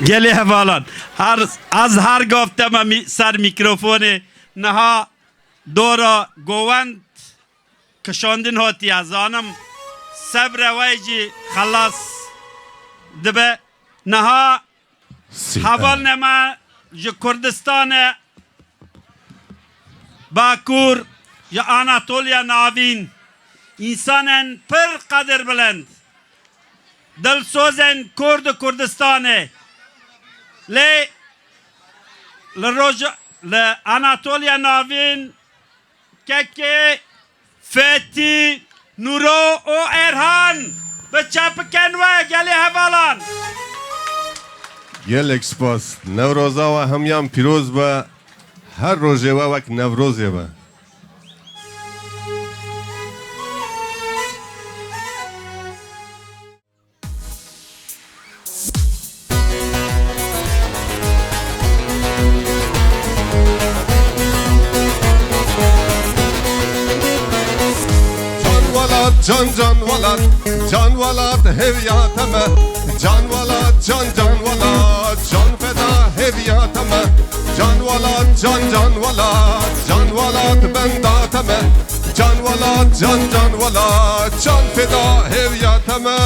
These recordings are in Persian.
گلی حوالان از هر گفتم سر میکروفون نها دورا گوند کشاندن هاتی از آنم صبر ویجی خلاص دبه نها حوال نما جو کردستان باکور یا آناتولیا ناوین انسانن پر قدر بلند دلسوزن کرد کردستانه لأناتوليا نافين كاكي فتي نورو او ارهان بچپ کنوه گلی حوالان گلک سپاس نوروزا و همیان پیروز با هر روزه و وقت نوروزه با جان ولاد هویاتمه جان ولاد جان ولاد جان فدا هویاتمه جان ولاد جان ولاد بنداتمه جان ولاد جان ولاد جان فدا هویاتمه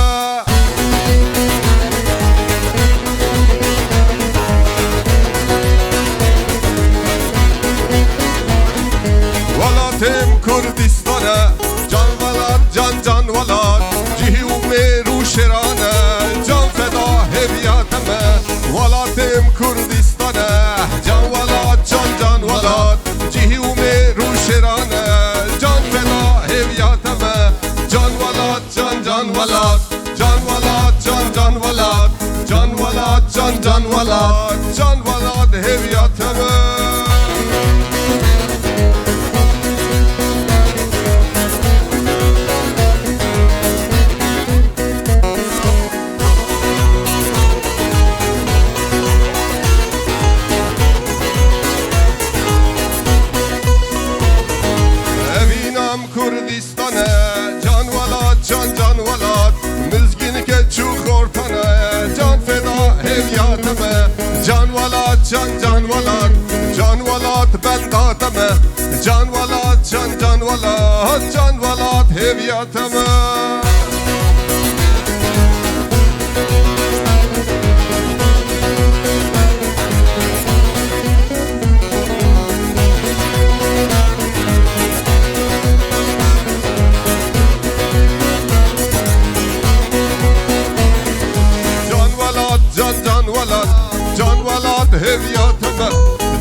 ولاتم کردستانه جان ولاد جان ولاد جهیو میرو شرانه جان فدا هویاتمه ولاتم کردستانه جان ولاد جان ولاد جهیو میرو شرانه جان فدا هویاتمه جان ولاد جان ولاد جان ولاد جان ولاد جان ولاد جان ولاد جان ولاد هویاتمه کردستانه جان ولاد جان ولاد مزگین که چو خورتانه جان فدا هویاتمه جان ولاد جان ولاد جان ولاد بنداتمه جان ولاد جان ولاد جان ولاد هویاتمه جان ولاد هویاتمه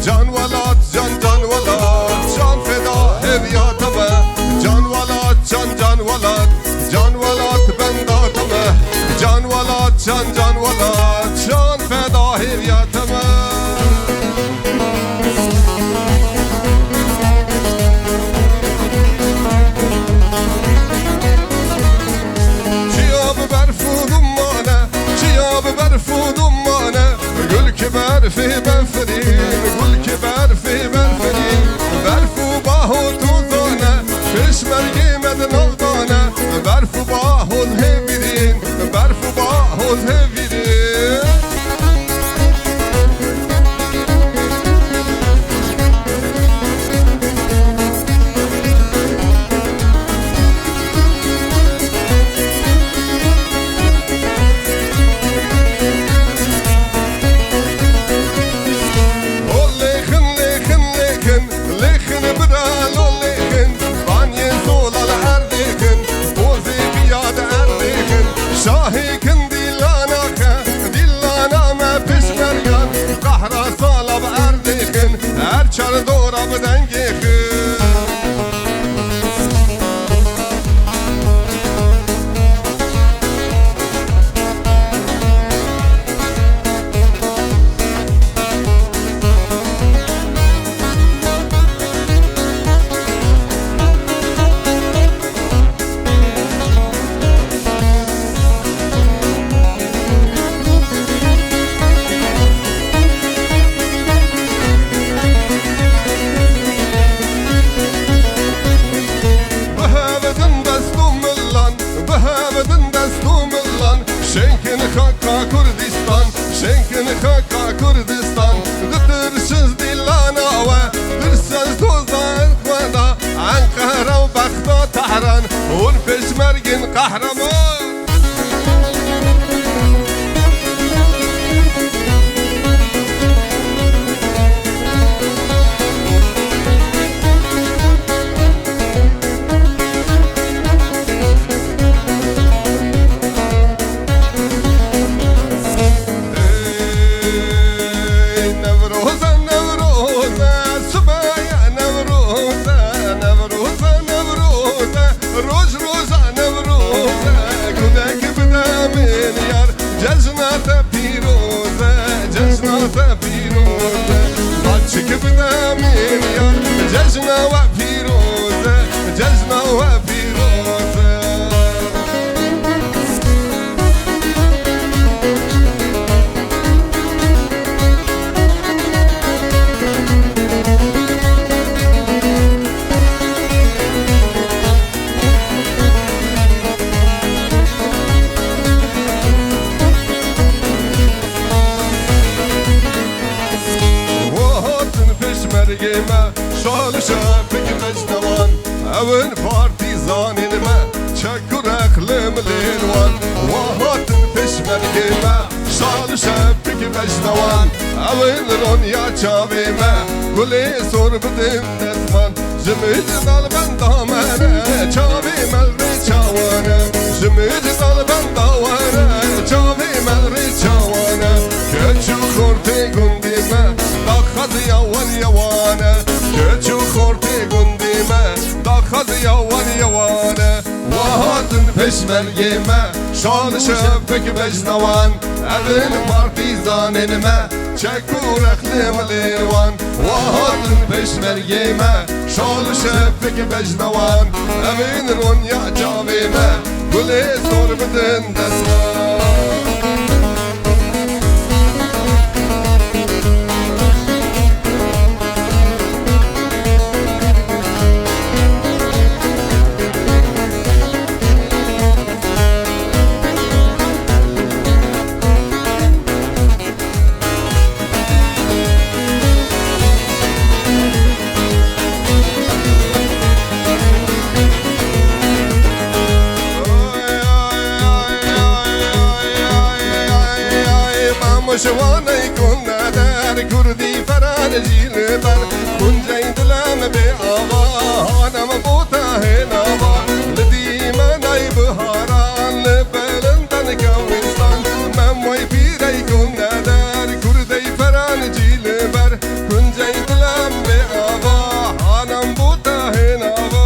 جان ولاد جان ولاد جان فدا هویاتمه جان ولاد جان ولاد جان شعران والبشمرق قهرمان كبنا من يار جزنا وفيروزة جزنا وفيروزة مرقمة شال شافك مجنوان اون بارتيزان ما شكر اخلم الالوان وهات فيش مرقمة شال شافك مجنوان اون رونيا شابيمة كلي صور بدم نسمان جميل نال بندامانا شابي ملري شاوانا جميل نال بنداوانا شابي ملري شاوانا كتشو خورتي قنديمة داخد يوان يوانا كتشو خورتي قنديمة داخد يوان يوانا وهاتن فيش مرقمة شال شافك بجنوان ابن بارتيزان ما شكور اخلم الالوان وهاتن فيش مرقمة شال شافك بجنوان ابن رونيا جابيمة كلي صور بدن دسمان شواني كنا دار كردي فرانجي لبر كن جيد لام بآبا أنا مبوتا هنا با لدي ما نايب هاران لبلندن كويستان مموي بيري كنا دار كردي فرانجي لبر كن جيد لام بآبا أنا مبوتا هنا با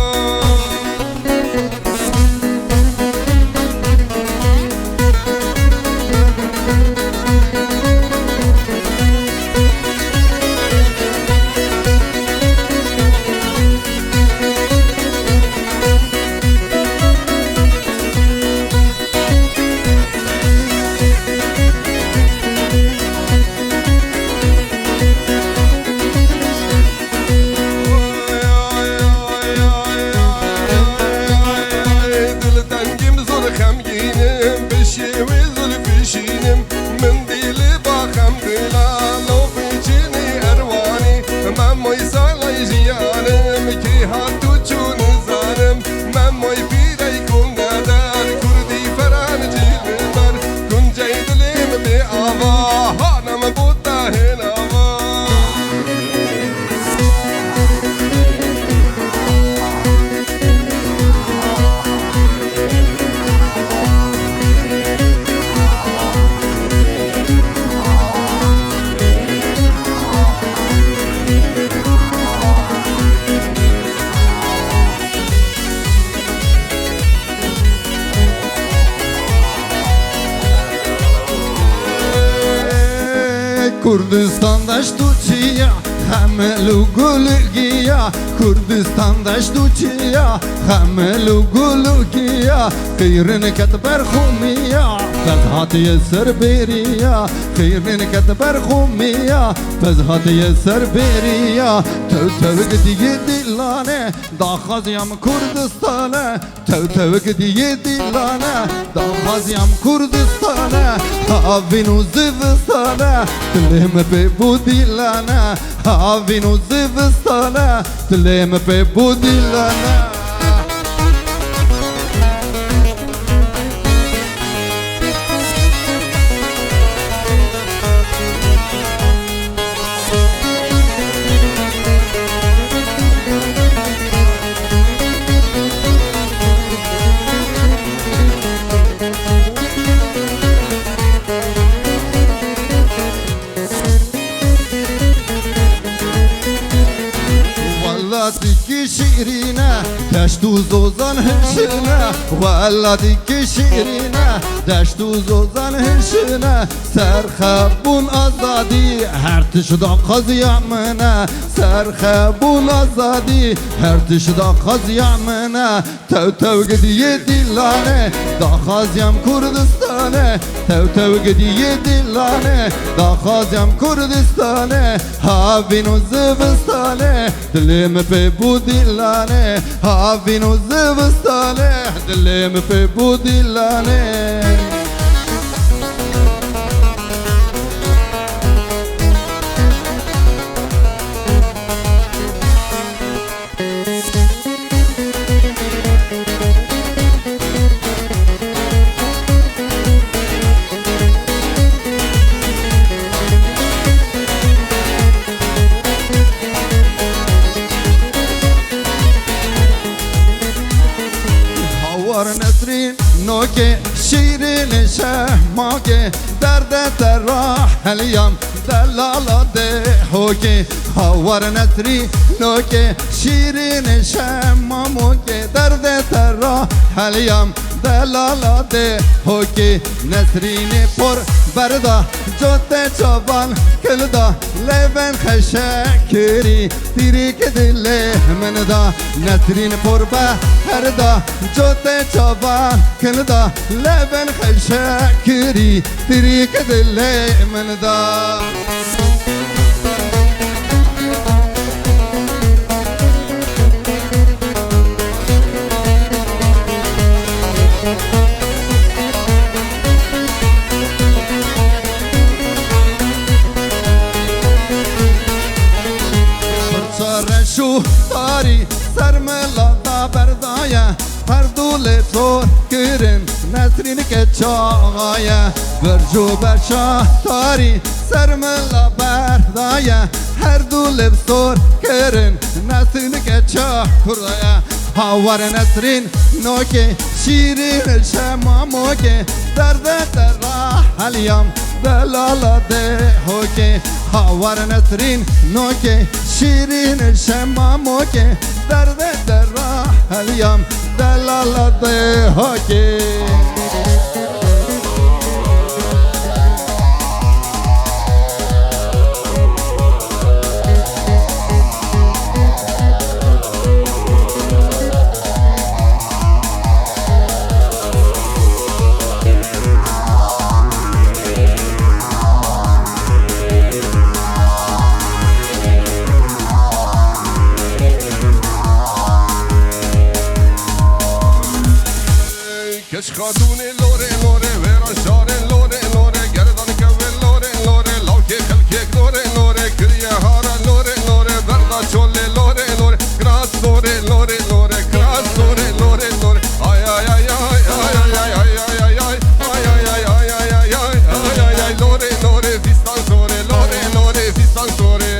Kurdistan ştuçiya hamelu gulgiya Kurdistan ştuçiya hamelu gulgiya Khayrin katbar khumiya fazhat yasr beriya Khayrin katbar khumiya fazhat yasr beriya Tevtevk diye dilane dakhaz yam Kurdistana Tevtevk diye dilane dakhaz yam Kurdistana Havinu zivistana Tlim pe budilana Havinu zivistana Tlim pe budilana زوزان هشنه ولدی که شیرینه دشت و زوزان هشنه سرخبون آزادی هر تشدا قاضی منه سرخبون آزادی هر تشدا قاضی منه تو گدی دیلانه دا خازیم کردستانه تو گدی دیلانه دا خازیم کردستانه هاوین و زبستانه دلم پی بودیلانه هاوین و زبستانه دلم پی بودیلانه نسرین نوکه شیرین شهماکه درد تراح اليوم دلالا ده هوکه هاور نسرین نوکه شیرین شهماکه درد تراح اليوم دلالا ده هوکه نسرین پر بردا جوت چوبان کلدا لبن خشکری تیری که دل من دا نسرین پر بردا جوت چوبان کلدا لبن خشکری تیری که دل من دا شو تاری سرملا دا بردایا پردول تو کرن نسرین که چاقایا برجو برشا تاری سرملا بردایا هر دول بسور کرن نسرین که چاقایا هاور نسرین نوکه شیرین شماموکه درد تراح اليوم دلالا ده هوکه هاور نسرین نوکه شیرین شماموکه درد تراح اليوم دلالا ده هوکه کش خاتون لوره لوره ورا شار لوره لوره گردان کول لوره لوره لاوکه خلکه لوره لوره کریه هارا لوره لوره بردا چوله لوره لوره کراس لوره لوره لوره کراس لوره لوره لوره آی آی آی آی آی آی آی آی آی آی آی آی آی آی آی آی لوره لوره زیستان سوره لوره لوره زیستان سوره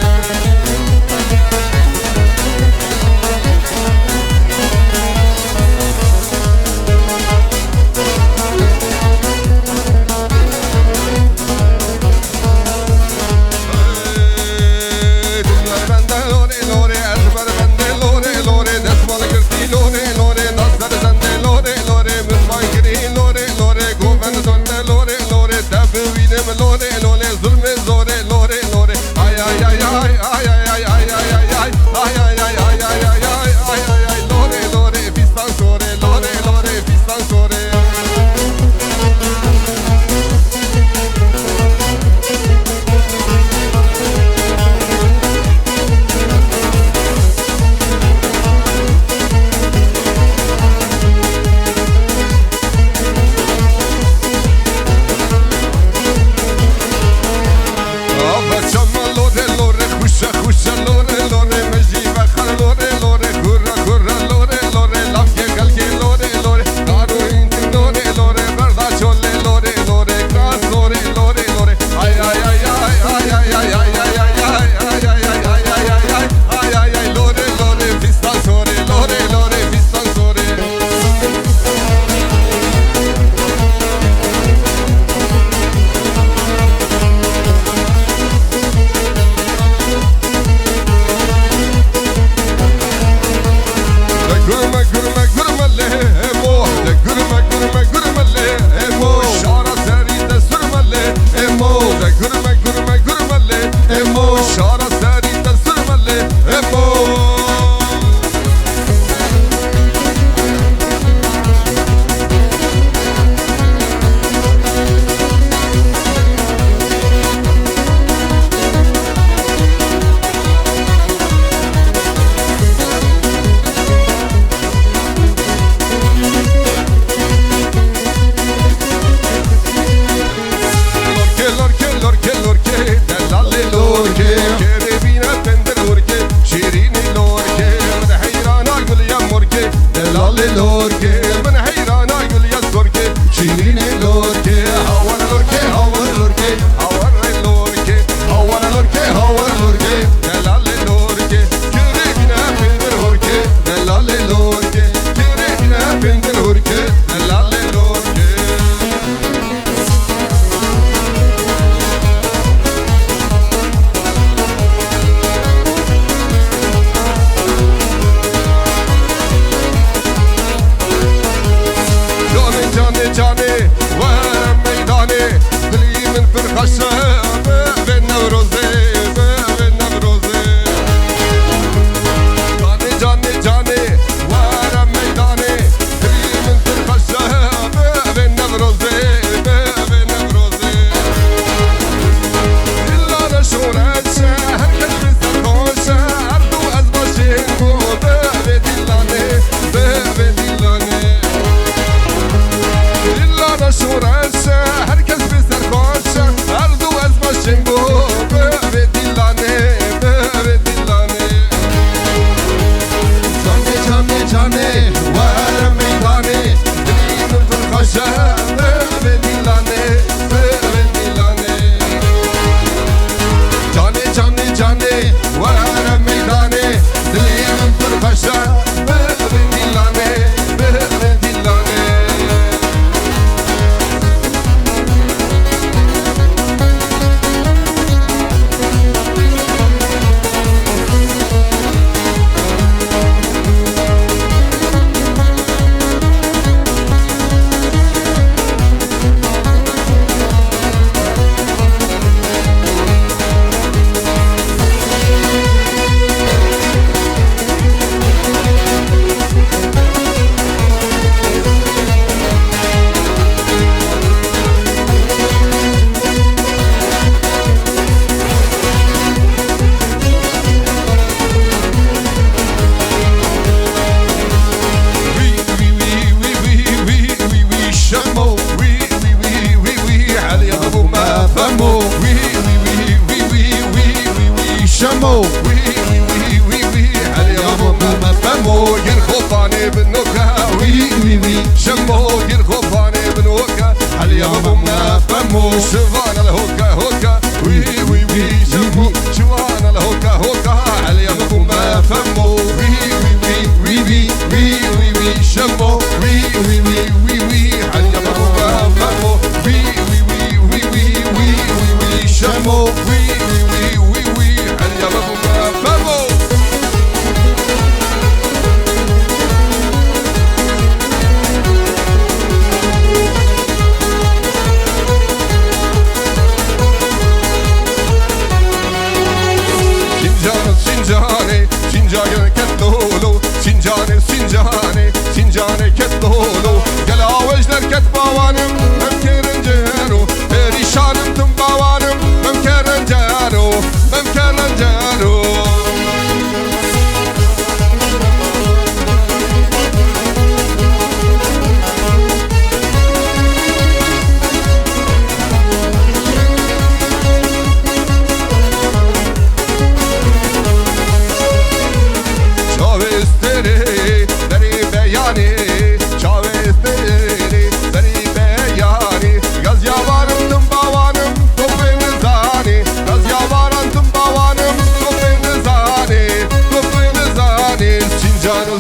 لوركي من حيران اقول يا الزركي شيرين لوركي هون لوركي هون لوركي هون لوركي هون لوركي هون لوركي دلال لوركي كرينا بين الهوركي دلال لوركي كرينا بين الهوركي دلال لوركي جاني جاني ورم ميداني دلي من فرخشة بين نوروزي بين نوروزي جاني جاني جاني ورم ميداني دلي من فرخشة بين نوروزي بين نوروزي إلا رشونة شهر كشف سرخوشة أردو أزباشين بو ببدلاني ببدلاني إلا نشورش هركز بسرخوش أرضو از باشنگو ببدلانه ببدلانه جاني جاني جاني ورم ميداني دلی من فرخوشه ببدلانه ببدلانه جاني جاني جاني ورم ميداني دلی من فرخوشه ببدلانه ببدلانه شمو يرخباني بالنوكا وي وي وي شمو يرخباني بالنوكا هل يا بابا فمو شفان الهوكا هوكا وي وي وي شمو شفان الهوكا هوكا هل يا بابا فمو وي وي وي وي وي وي وي شمو وي وي وي وي وي هل يا بابا فمو وي وي وي وي وي وي وي شمو وي وي وي وي هل يا بابا فمو Sinjane, Sinjane ketlolo, Sinjane, Sinjane, Sinjane ketlolo. Gel avajlar ket bavanım, hem kerencero. Perişanım tüm bavanım, hem kerencero, hem kerencero.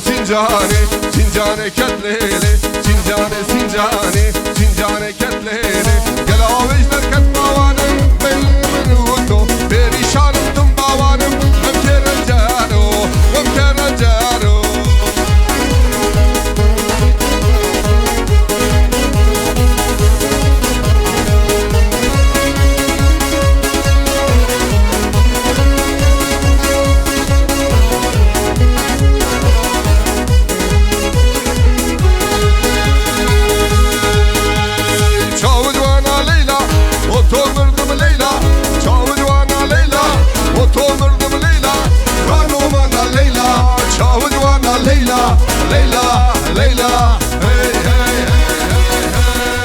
Sinjane, Sinjane ketlele, Sinjane, Sinjane, Sinjane ketlele. Gel avajlar ket bavanım, benim uto. Perişanım tüm bavanım, hem kerencero, hem kerencero. Leyla, Leyla, hey, hey, hey, hey, hey.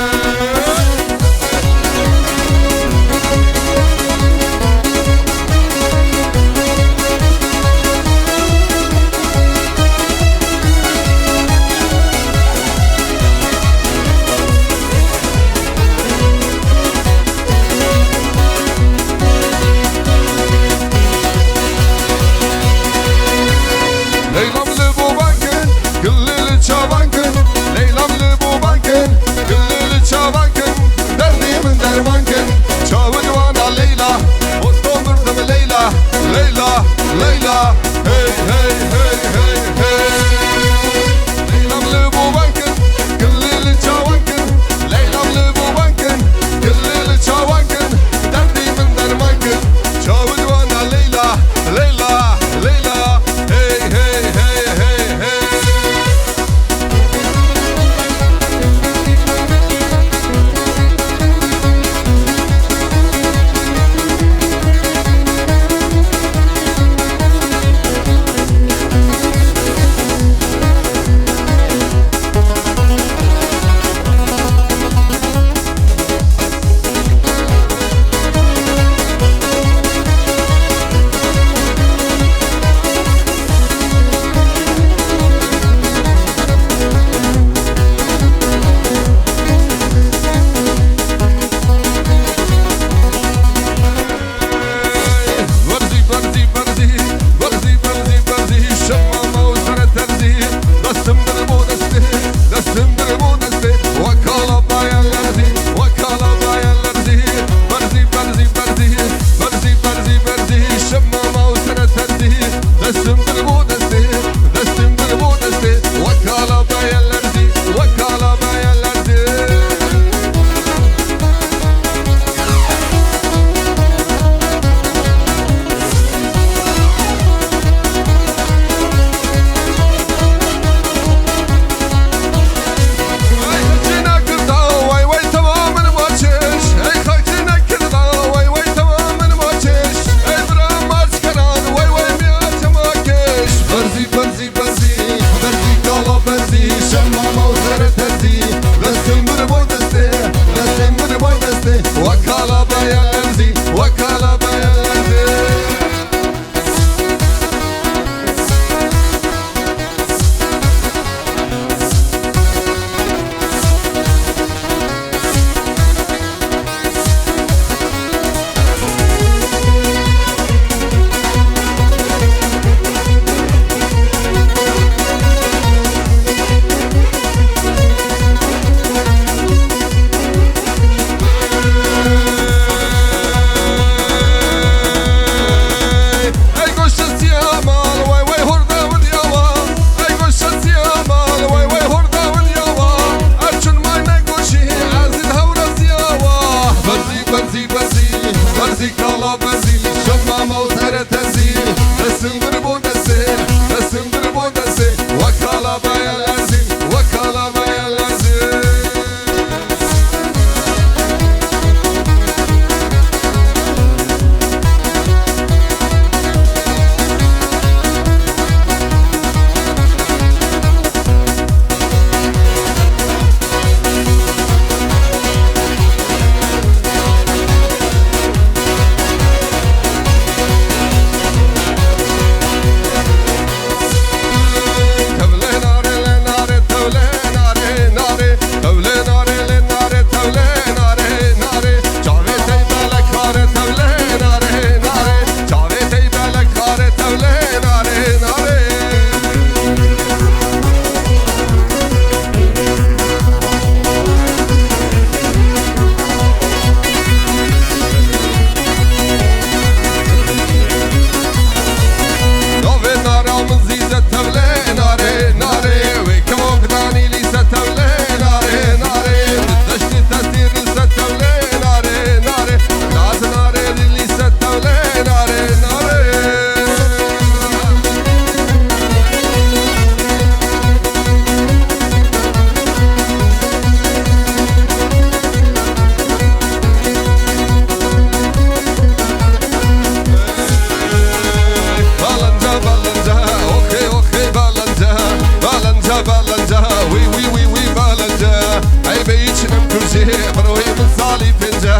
کجی بروی من سالی پنجه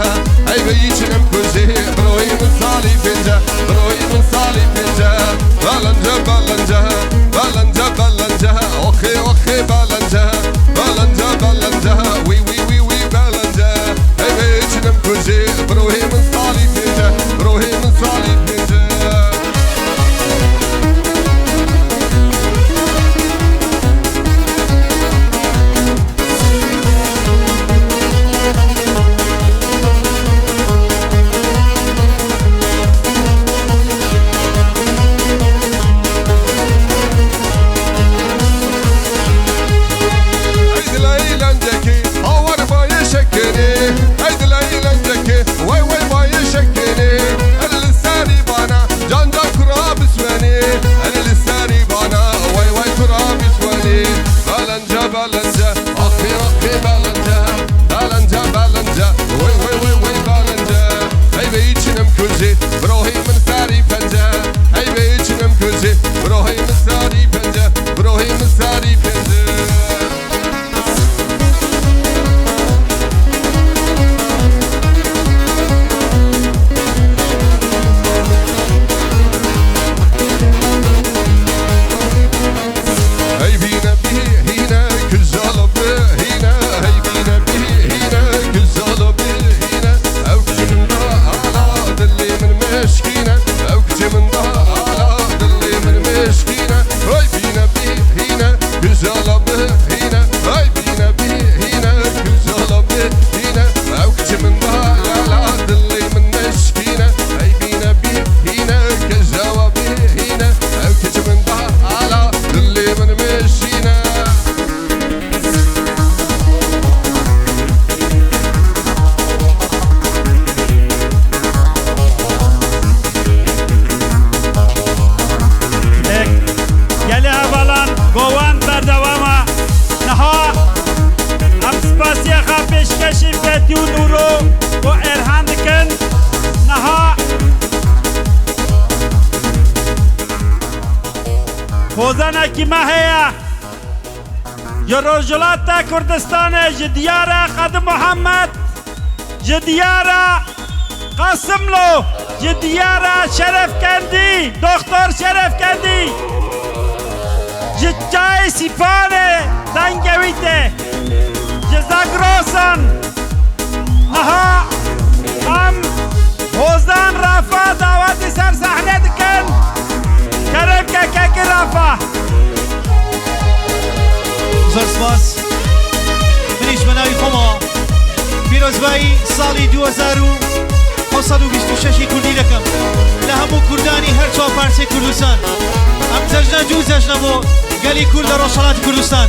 ای بیچنم کجی بروی من سالی پنجه بروی من سالی پنجه بلنجه بلنجه بلنجه بلنجه اوخی اوخی بلنجه بلنجه بلنجه وی وی وی وی بلنجه ای بیچنم کجی بروی من سالی پنجه بروی من سالی پنجه خوزنکی مهیا رجلات کردستان جدیار قد محمد جدیار قاسم لو جدیار شرف کندی دکتر شرف کندی جای سیفانه دنگویته جزاگروسن نها هم حوزان رافا دعوتی سر صحنه دکن کرم که رافا زۆر سپاس منیش بەناوی خۆمەوە پیرۆزبایی ساڵی 2526 کوردی دەکەم لە هەموو کوردانی هەر چوار پارچەی کوردستان ئەم جەژنە دوو جەژنە بۆ گەلی کورد لە ڕۆژهەڵاتی کوردستان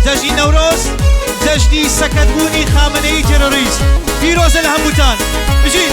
جەژنی نەورۆز جەژنی سەکەتبوونی خامنەیی تێرۆریست پیرۆزە لە هەمووتان بژین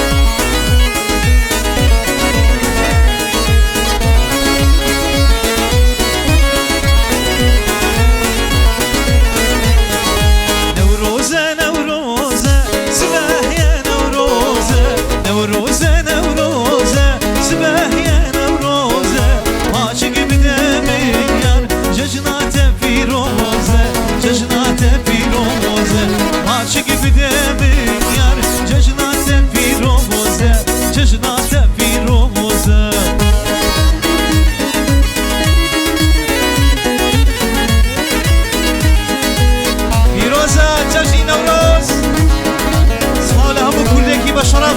بشرف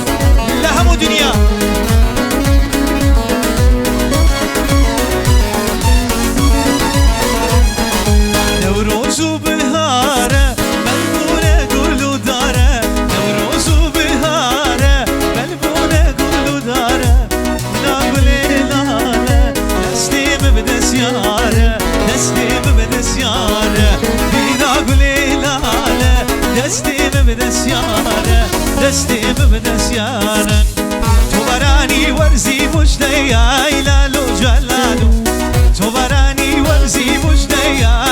لهم دنيا نوروز بهاره بلبونه گلو داره نوروز بهاره بلبونه گلو داره ناگلی لاله دستیم به دستیاره دستیم به دستیاره ناگلی لاله دستیم به دستیاره دستیم به دستیارن تو برانی ورزی مجده ایلالو جلالو تو برانی ورزی مجده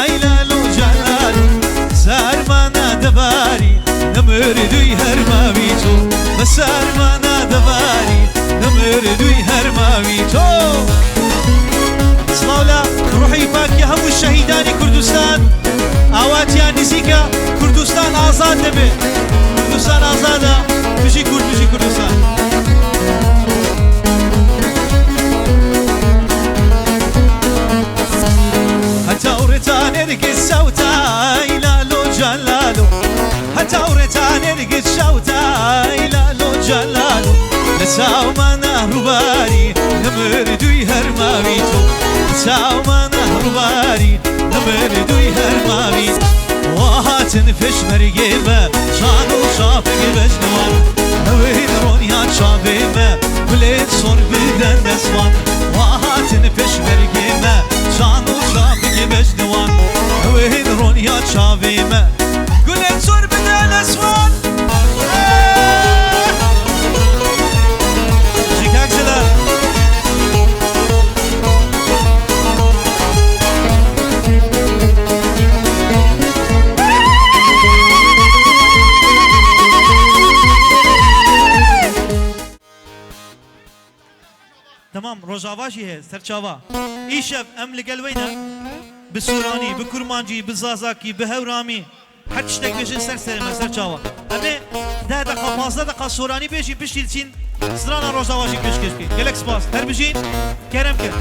ایلالو جلالو سرمانا دباری نمردوی هرماوی تو بسرمانا دباری نمردوی هرماوی تو سلاولا روحی پاکی همو شهیدانی کردستان آواتیان نزیکا کردستان کردستان آزاد دبه کردستان آزاده بجی کردستان هتورتان ارقص شوتاي لالو جلالو هتورتان ارقص شوتاي لالو جلالو لساو ما نهر باري نمردوي هرماويتو لساو ما نهر باري نمردوي هرماويتو وهاتن فش مرقبة شانو شافق بجنوان نوين رونيان شافيمة بليد صور بدن نسوان وهاتن فش مرقبة شانو شافق بجنوان نوين رونيان شافيمة بليد صور بدن نسوان شكاك زلال تمام روجاواجی ہے سرچاوا ایشب ام لگلوینا بسورانی بکرمانجی بزازاکی بهورامی هر تشتک بیشین سرسرما سرچاوا اما 10 دقیقه 15 دقیقه سورانی بیشی بشیلچین سرانا روجاواجی پیشکش کی گلک سپاس هر بیشین کرم کر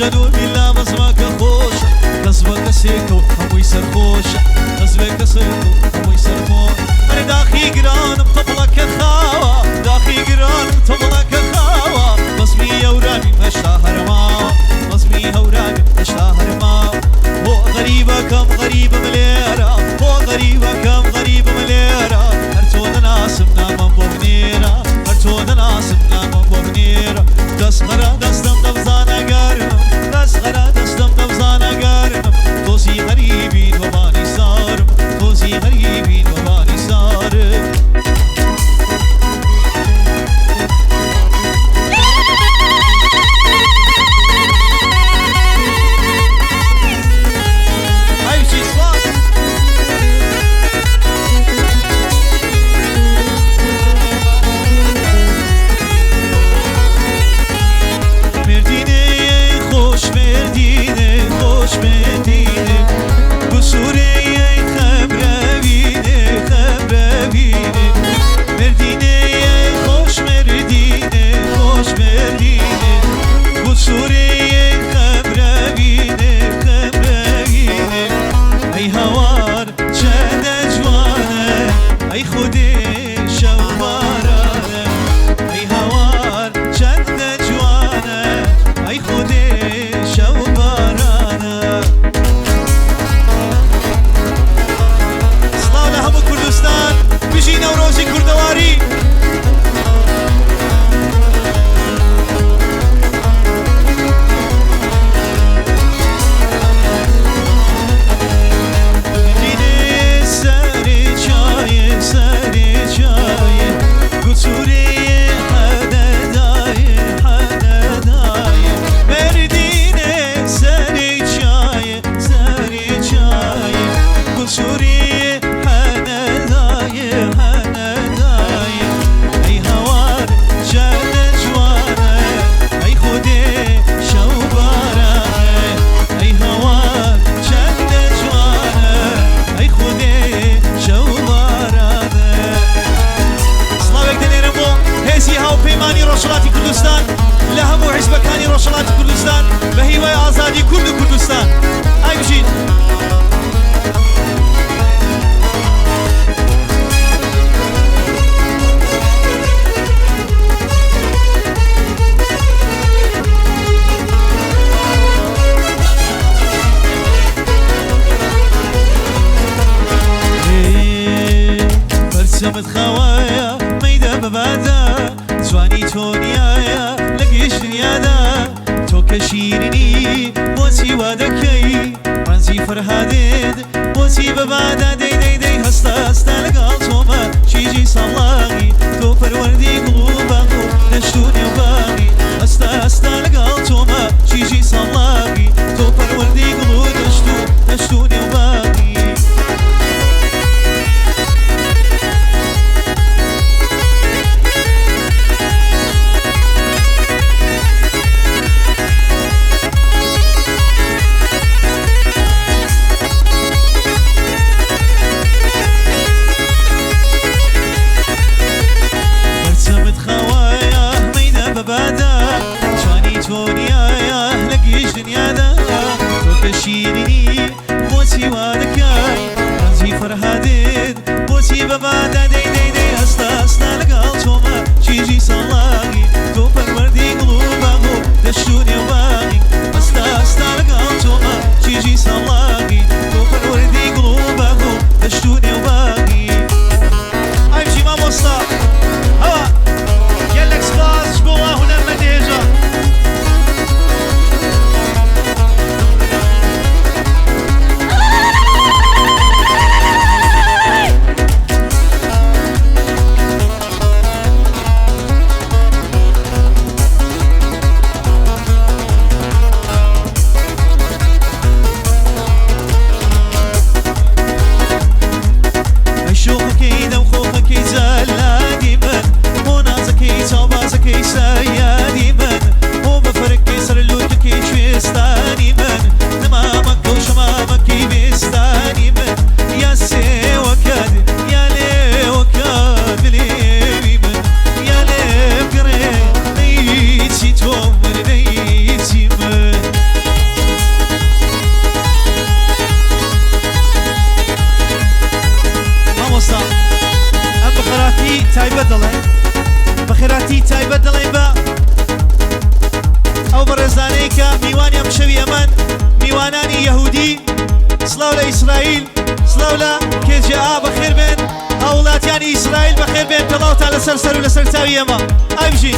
جلو بیلا مزمک خوش کسبک سیکو هموی سرخوش کسبک سیکو هموی سرخوش من داخی گرانم طبلک خوا داخی گرانم طبلک خوا بسمی یورانی مشتا هرما بسمی هورانی مشتا هرما هو غریبه کم غریب ملیرا هو غریبه کم غریب ملیرا هر تو ناسم نامم بغنیرا هر تو ناسم نامم بغنیرا دست غرا دستم نبزانه گرم دست غرا دستم نبزانه گرم توزی غریبی و بانی سارم توزی غریبی و بانی سارم سمت خوايا ميدا ببادا زواني تونيايا لقيش دنيادا تو كشيرني بوسي وادكي رنزي فرهادد بوسي ببادا دي دي دي هستا هستا لقال توما شيجي صلاغي تو پروردي قلوباغو نشتوني وباغي هستا هستا لقال توما شيجي صلاغي تو پروردي قلوب نشتوني وباغي شيرني بوسي وادكاي رمزي فرهادد بوسي ببادا دي دي دي هستا هستا لقال توما شيجي صلاغي تو پروردي قلوباغو دشتوني وباغي هستا هستا لقال توما شيجي صلاغي تو پروردي قلوباغو دشتوني وباغي امشي ما مصطا هوا يلك سباس شبوه هنا المديجة سلاو لإسرائيل سلاو لكيجي بخير بين أولاد يعني إسرائيل بخير بين بلاوت على سرسر ولسرتاوي يما أمشي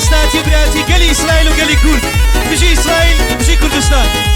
دوستاتي براتي قالي إسرائيل وقالي كرد بيجي إسرائيل بيجي كردستان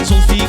زلفي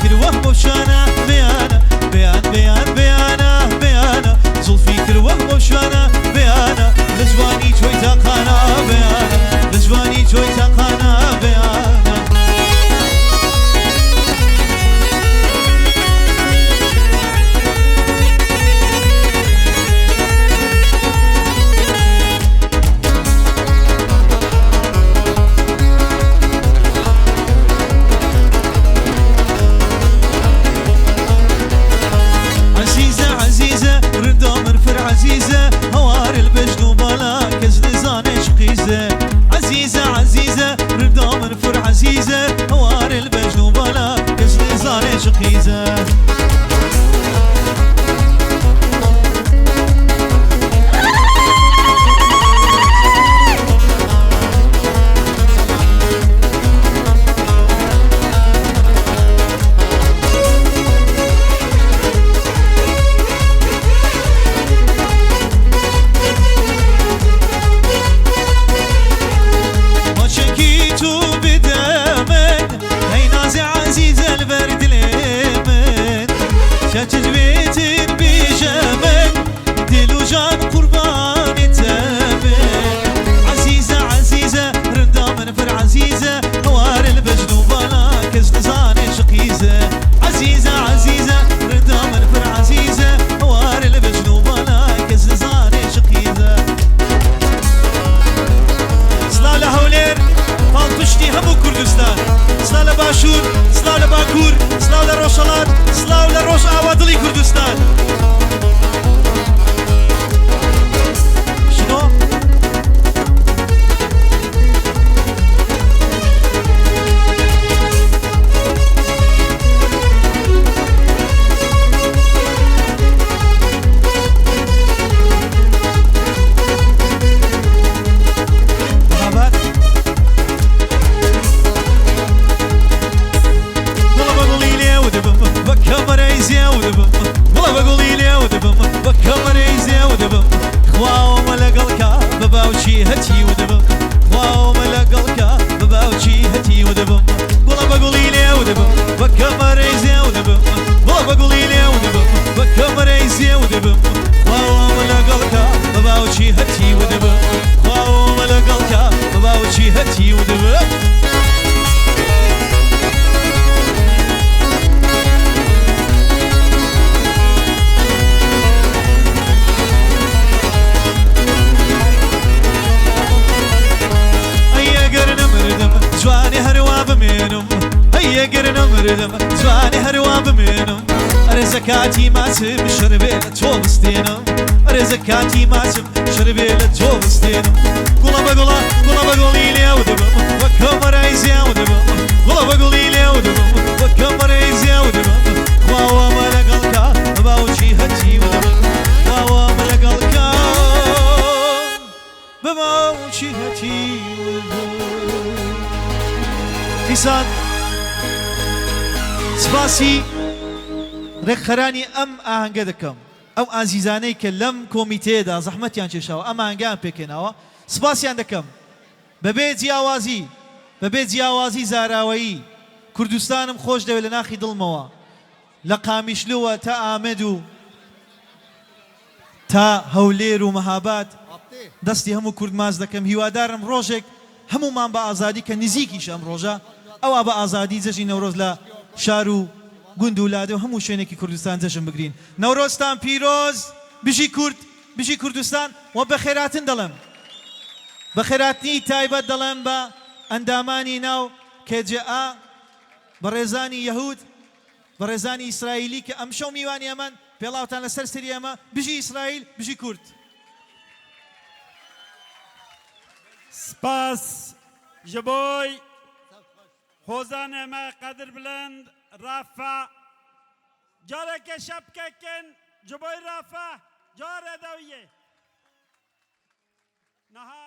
سلااو لە باکوور سلااو لە ڕۆژهەڵات سلااو لە ڕۆژ ئاوا دڵی کوردستان شنو زكاتي ماسم شربيلة توبستينم أري زكاتي ماسم شربيلة توبستينم قولا بقولا بقولي لي ودبم وكم رئيسي ودبم قولا بقولي لي ودبم وكم رئيسي ودبم واوا ملقلكا بباوشي هتي ودبم واوا ملقلكا بباوشي هتي ودبم كيسان سباسي ڕێکخەرانی ئەم ئاهەنگە دەکەم ئەو ئازیزانەی کە لەم کۆمیتێدا زەحمەتیان کێشاوە ئەم ئاهەنگیان پێکێناوە سپاسیان دەکەم بەبێ جیاوازی زاراوەیی کوردستانم خۆش دەوێت لە ناخی دڵمەوە لە قامیشلووە تا ئامەد و تا هەولێر و مەهاباد دەستی هەموو کورد ماز دەکەم هیوادارم ڕۆژێک هەمومان بە ئازادی کە نزیکیش ئەم ڕۆژە ئەوە بە ئازادی جەژی نەورۆز لە شار و گوند و لادە و هەموو شوێنێکی کوردستان جەژن بگرین نەورۆزتان پیرۆز بژی کوردستان و بە خێراتن دەڵێم بە خێراتنی تایبەت دەڵێم بە ئەندامانی ناو KJA بە ڕێزانی یەهود بە ڕێزانی ئیسرائیلی کە ئەم شەو میوانی ئەمان پێڵاوتان لەسەر سەری ئەمە بژی ئیسرائیل بژی کورد سپاس ji بۆی هۆزان ئێمە قەدر بلند رافە جارێکە شەبکەکەن ji بۆی رافە جارێ دەویێ نەها